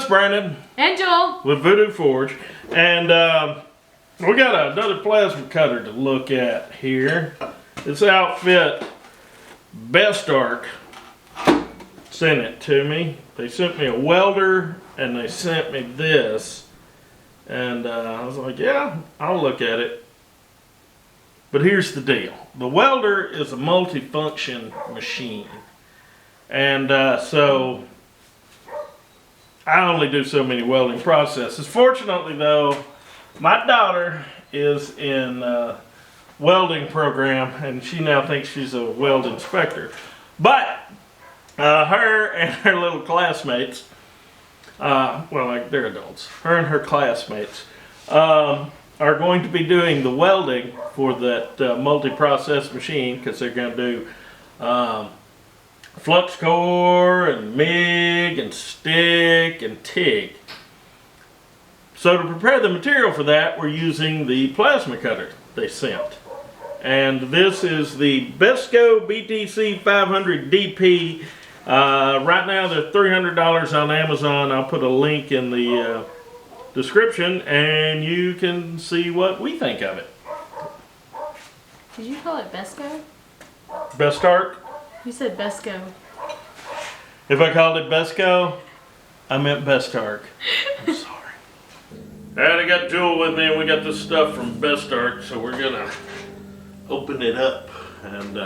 it's Brandon. And Joel. With Voodoo Forge. And we got another plasma cutter to look at here. This outfit, Bestarc, sent it to me. They sent me a welder and they sent me this. And I was like, yeah, I'll look at it. But here's the deal. The welder is a multi-function machine. And so I only do so many welding processes. Fortunately though, my daughter is in welding program and she now thinks she's a weld inspector. But her and her little classmates, well, like they're adults, her and her classmates are going to be doing the welding for that multi-process machine, because they're going to do flux core and MIG and stick and TIG. So to prepare the material for that, we're using the plasma cutter they sent. And this is the Bestarc BTC500DP. Right now they're $300 on Amazon. I'll put a link in the description and you can see what we think of it. Did you call it Besco? Bestarc? You said Besco. If I called it Besco, I meant Bestarc. I'm sorry. Alright, I got Jewel with me and we got this stuff from Bestarc, so we're gonna open it up and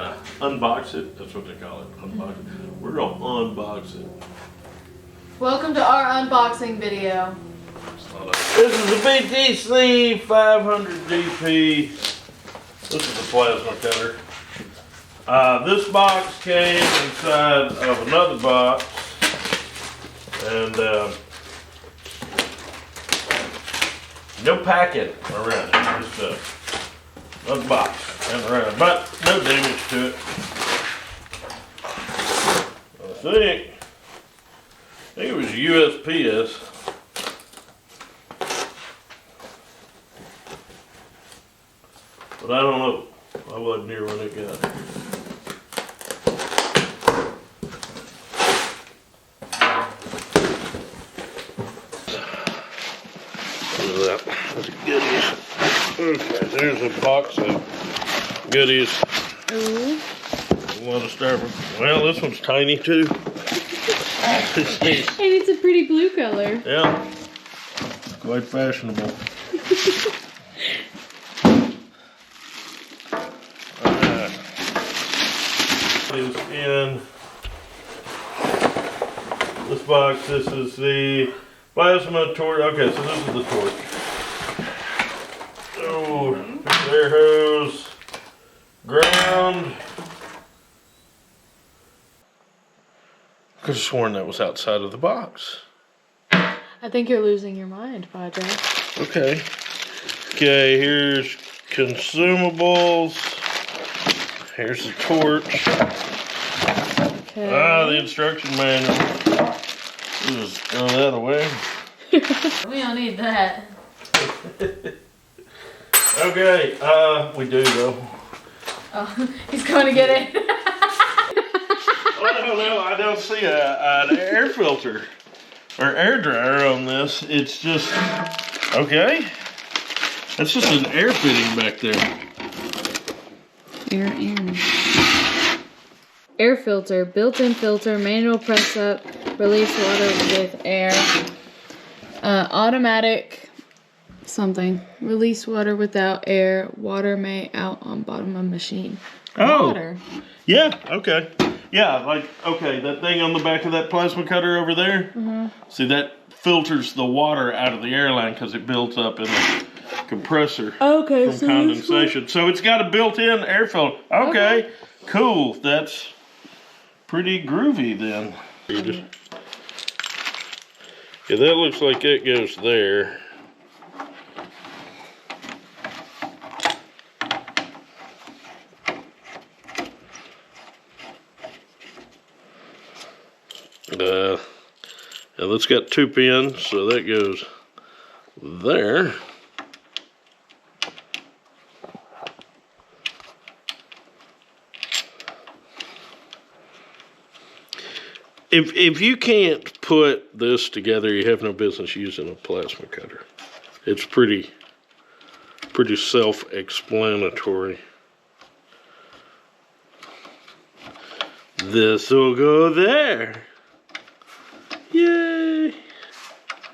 unbox it. That's what they call it, unbox it. We're gonna unbox it. Welcome to our unboxing video. This is the BTC500DP. This is the plasma cutter. This box came inside of another box, and no packing around it, just a box and around, but no damage to it. I think it was USPS. But I don't know. I wasn't here when it got here. That's goodies. Okay, there's a box of goodies. Ooh. Want to start with? Well, this one's tiny too. And it's a pretty blue color. Yeah, quite fashionable. Is in this box. This is the plasma torch. Okay, so this is the torch. Oh, air hose, ground. Could have sworn that was outside of the box. I think you're losing your mind, Padre. Okay. Okay, here's consumables. Here's the torch. Okay. The instruction manual. Just throw that away. We don't need that. Okay, we do though. Oh, he's going to get it. Well, I don't know. I don't see an air filter or air dryer on this. It's just, okay. That's just an air fitting back there. Air filter, built-in filter, manual press up, release water with air, automatic something, release water without air, water may out on bottom of machine. Oh, water. Yeah, okay. Yeah, like, okay, that thing on the back of that plasma cutter over there, see, that filters the water out of the airline because it builds up in the compressor from condensation. So it's got a built-in air filter. Okay, cool. That's pretty groovy then. Yeah, that looks like it goes there. And it's got 2 pins, so that goes there. If you can't put this together, you have no business using a plasma cutter. It's pretty self-explanatory. This will go there. Yay!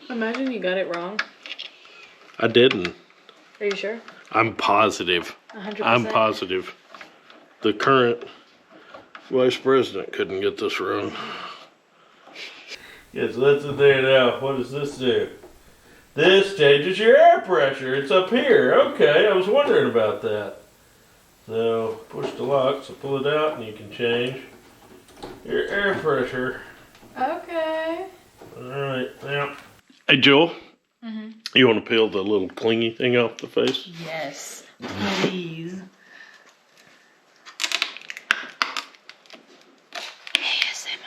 Imagine you got it wrong. I didn't. Are you sure? I'm positive. 100%? I'm positive. The current vice president couldn't get this wrong. Yeah, so that's it there now. What does this do? This changes your air pressure. It's up here. Okay, I was wondering about that. So, push the lock, so pull it out and you can change your air pressure. Okay. Alright, now. Hey, Joel. Mm-hmm. You want to peel the little clingy thing off the face? Yes, please. ASMR.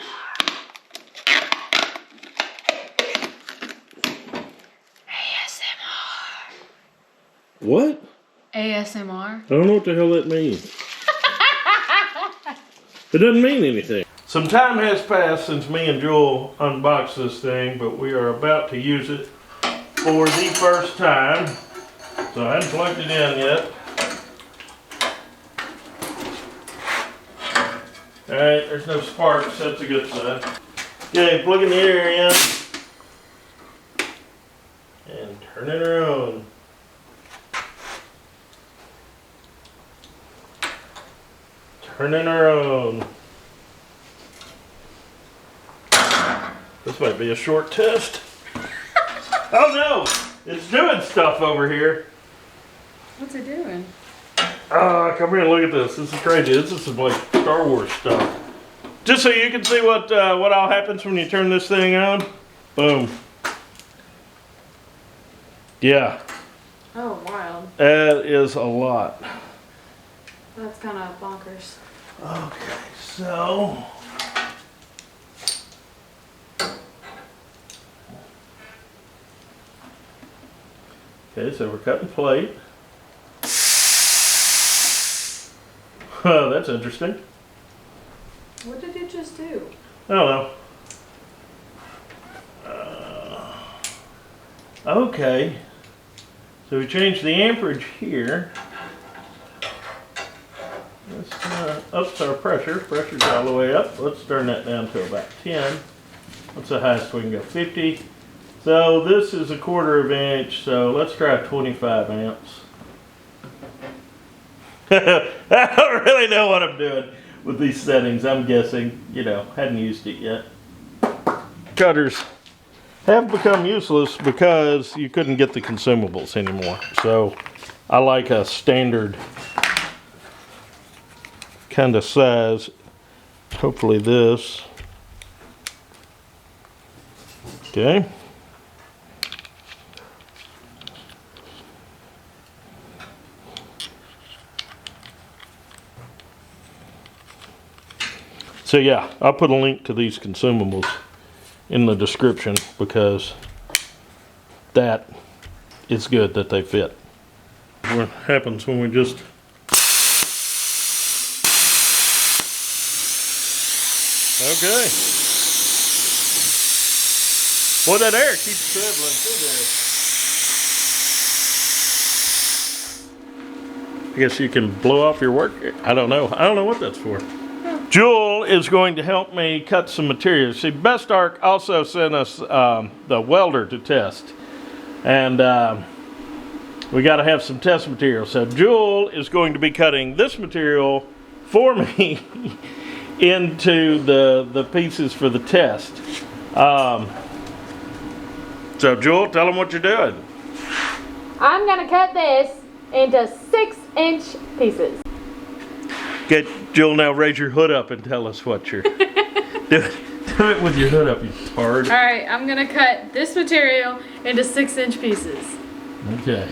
ASMR. What? ASMR. I don't know what the hell that means. It doesn't mean anything. Some time has passed since me and Joel unboxed this thing, but we are about to use it for the first time. So I haven't plugged it in yet. Alright, there's no sparks, that's a good sign. Okay, plugging the air in. And turn it around. Turning her on. This might be a short test. Oh no! It's doing stuff over here. What's it doing? Come here and look at this. This is crazy. This is some like Star Wars stuff. Just so you can see what all happens when you turn this thing on. Boom. Yeah. Oh, wild. That is a lot. That's kind of bonkers. Okay, so we're cutting plate. Oh, that's interesting. What did it just do? I don't know. Okay, so we changed the amperage here. This ups our pressure. Pressure's all the way up. Let's turn that down to about 10. What's the highest we can go? 50. So this is 1/4 inch, so let's try 25 amps. I don't really know what I'm doing with these settings. I'm guessing, hadn't used it yet. Cutters have become useless because you couldn't get the consumables anymore. So I like a standard kind of size. Hopefully this. Okay. So yeah, I'll put a link to these consumables in the description because that is good that they fit. What happens when we just okay. Boy, that air keeps traveling through there. I guess you can blow off your work. I don't know. I don't know what that's for. Jewel is going to help me cut some materials. See, Bestarc also sent us the welder to test. And we got to have some test material. So Jewel is going to be cutting this material for me into the pieces for the test. So Jewel, tell them what you're doing. I'm gonna cut this into 6-inch pieces. Get Jewel, now raise your hood up and tell us what you're doing. Do it with your hood up, you tard. Alright, I'm gonna cut this material into 6-inch pieces. Okay.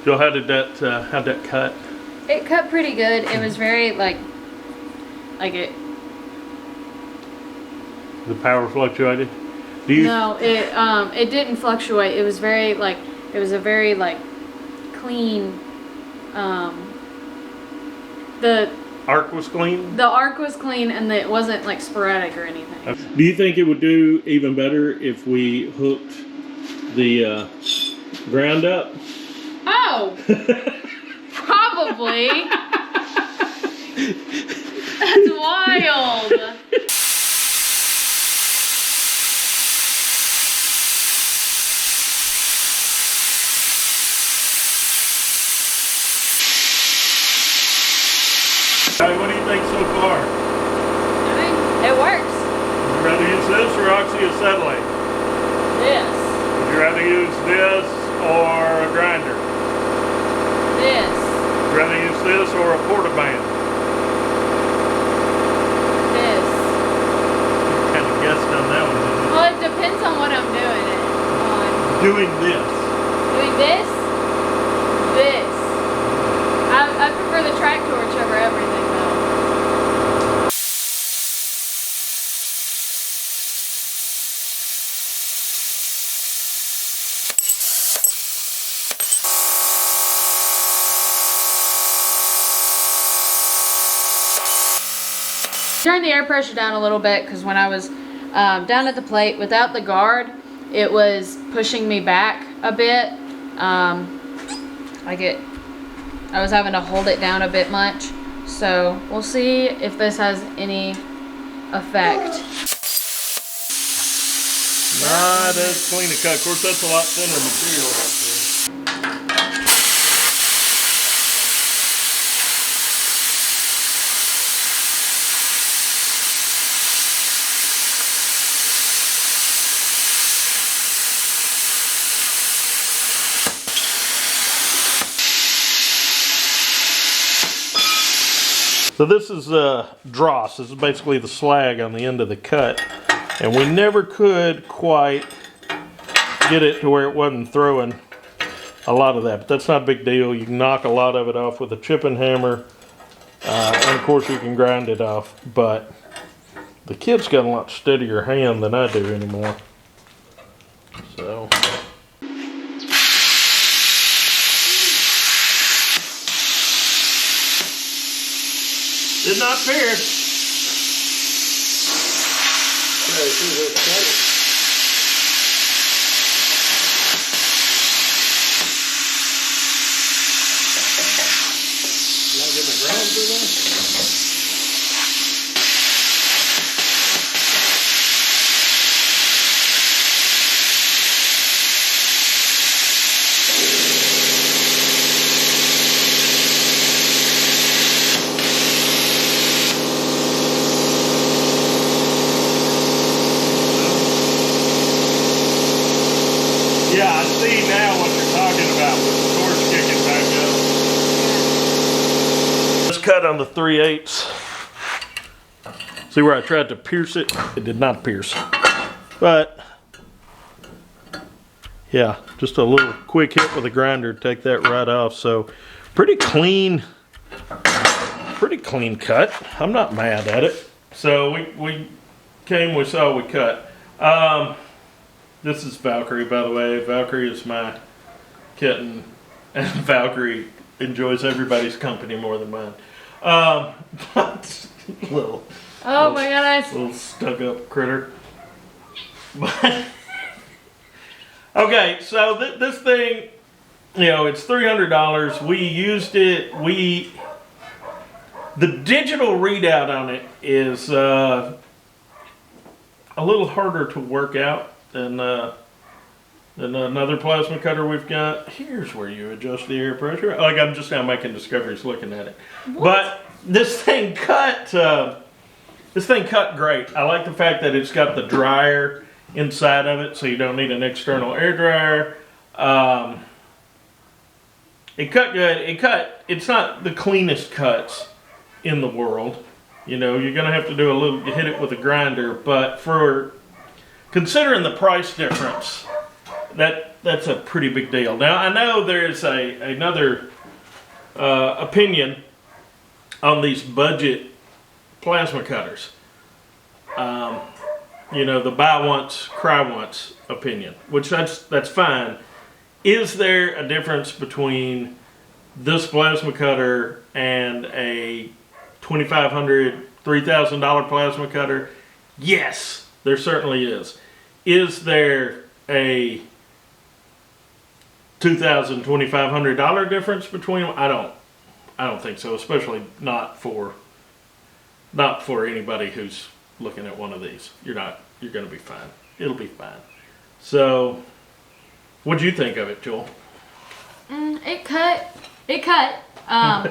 Joel, how'd that cut? It cut pretty good. It was very like it. The power fluctuated? Do you? No, it didn't fluctuate. It was very like It was a very like clean. The Arc was clean? arc was clean and it wasn't like sporadic or anything. Do you think it would do even better if we hooked the ground up? Oh! Probably. That's wild. What do you think so far? I mean, it works. Would you rather use this or oxyacetylene? This. Would you rather use this or a grinder? This. Would you rather use this or a portaband? This. Kind of guessed on that one, didn't Well, it depends on what I'm doing it on. you? Doing this. Doing this. This. I prefer the track torch over everything though. Turn the air pressure down a little bit because when I was down at the plate without the guard, it was pushing me back a bit. I was having to hold it down a bit much. So we'll see if this has any effect. Not as clean a cut. Of course, that's a lot thinner material right there. So this is dross. This is basically the slag on the end of the cut. And we never could quite get it to where it wasn't throwing a lot of that. But that's not a big deal. You can knock a lot of it off with a chipping hammer. And of course you can grind it off. But the kid's got a lot steadier hand than I do anymore. So... did not pierce. Yeah, I see now what you're talking about with the torch kicking back up. Let's cut on the 3/8. See where I tried to pierce it? It did not pierce. But, yeah, just a little quick hit with a grinder to take that right off. So, pretty clean cut. I'm not mad at it. So, we came, we saw, we cut. This is Valkyrie, by the way. Valkyrie is my kitten, and Valkyrie enjoys everybody's company more than mine. But little My goodness. little stuck-up critter. But okay, so this thing, you know, it's $300. We used it. The digital readout on it is a little harder to work out than another plasma cutter we've got. Here's where you adjust the air pressure. Like, I'm just now making discoveries looking at it. What? But this thing cut great. I like the fact that it's got the dryer inside of it, so you don't need an external air dryer. It cut good. It's not the cleanest cuts in the world. You know, you're gonna have to do hit it with a grinder, but for considering the price difference, that's a pretty big deal. Now, I know there's another opinion on these budget plasma cutters. You know, the buy once, cry once opinion, which that's fine. is there a difference between this plasma cutter and a $2,500, $3,000 plasma cutter? Yes, there certainly is. Is there a $2,000, $2,500 difference between them? I don't think so, especially not for anybody who's looking at one of these. You're going to be fine. It'll be fine. So, what do you think of it, Joel? It cut. I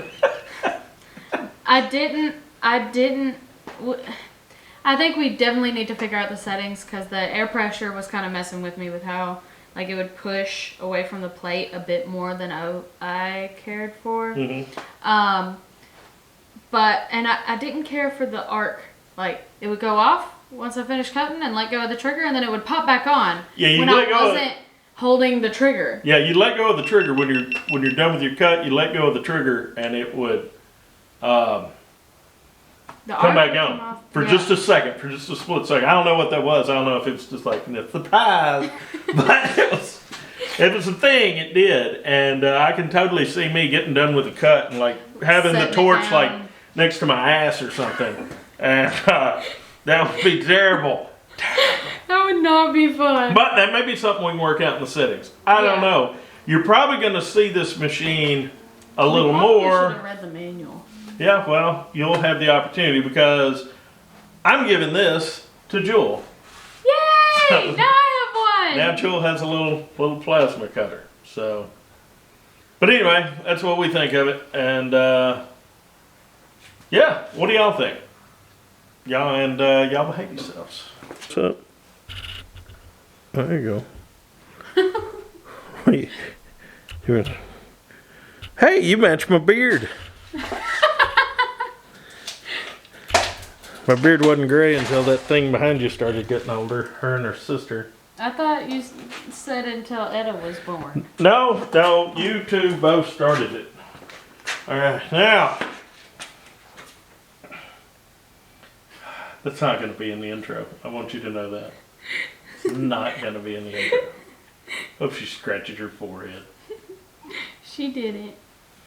think we definitely need to figure out the settings because the air pressure was kind of messing with me with how like it would push away from the plate a bit more than I cared for. Mm-hmm. But I didn't care for the arc. Like it would go off once I finished cutting and let go of the trigger, and then it would pop back on. Yeah, you when let I go. wasn't holding the trigger. Yeah, you let go of the trigger when you're done with your cut. You let go of the trigger, and it would come back on for just a second, for just a split second. I don't know what that was. I don't know if it's just like a surprise, but it was a thing. It did, and I can totally see me getting done with the cut and like having the torch like next to my ass or something, and that would be terrible. That would not be fun. But that may be something we can work out in the settings. I don't know. You're probably going to see this machine a little more. Should have read the manual. Yeah, well, you'll have the opportunity because I'm giving this to Jewel. Yay! Now I have one. Now Jewel has a little plasma cutter. So, but anyway, that's what we think of it. And yeah, what do y'all think? Y'all behave yourselves. What's up? There you go. Hey, you match my beard. My beard wasn't gray until that thing behind you started getting older. Her and her sister. I thought you said until Etta was born. No, you two both started it. All right, now. That's not going to be in the intro. I want you to know that. It's not going to be in the intro. Hope she scratches your forehead. She didn't.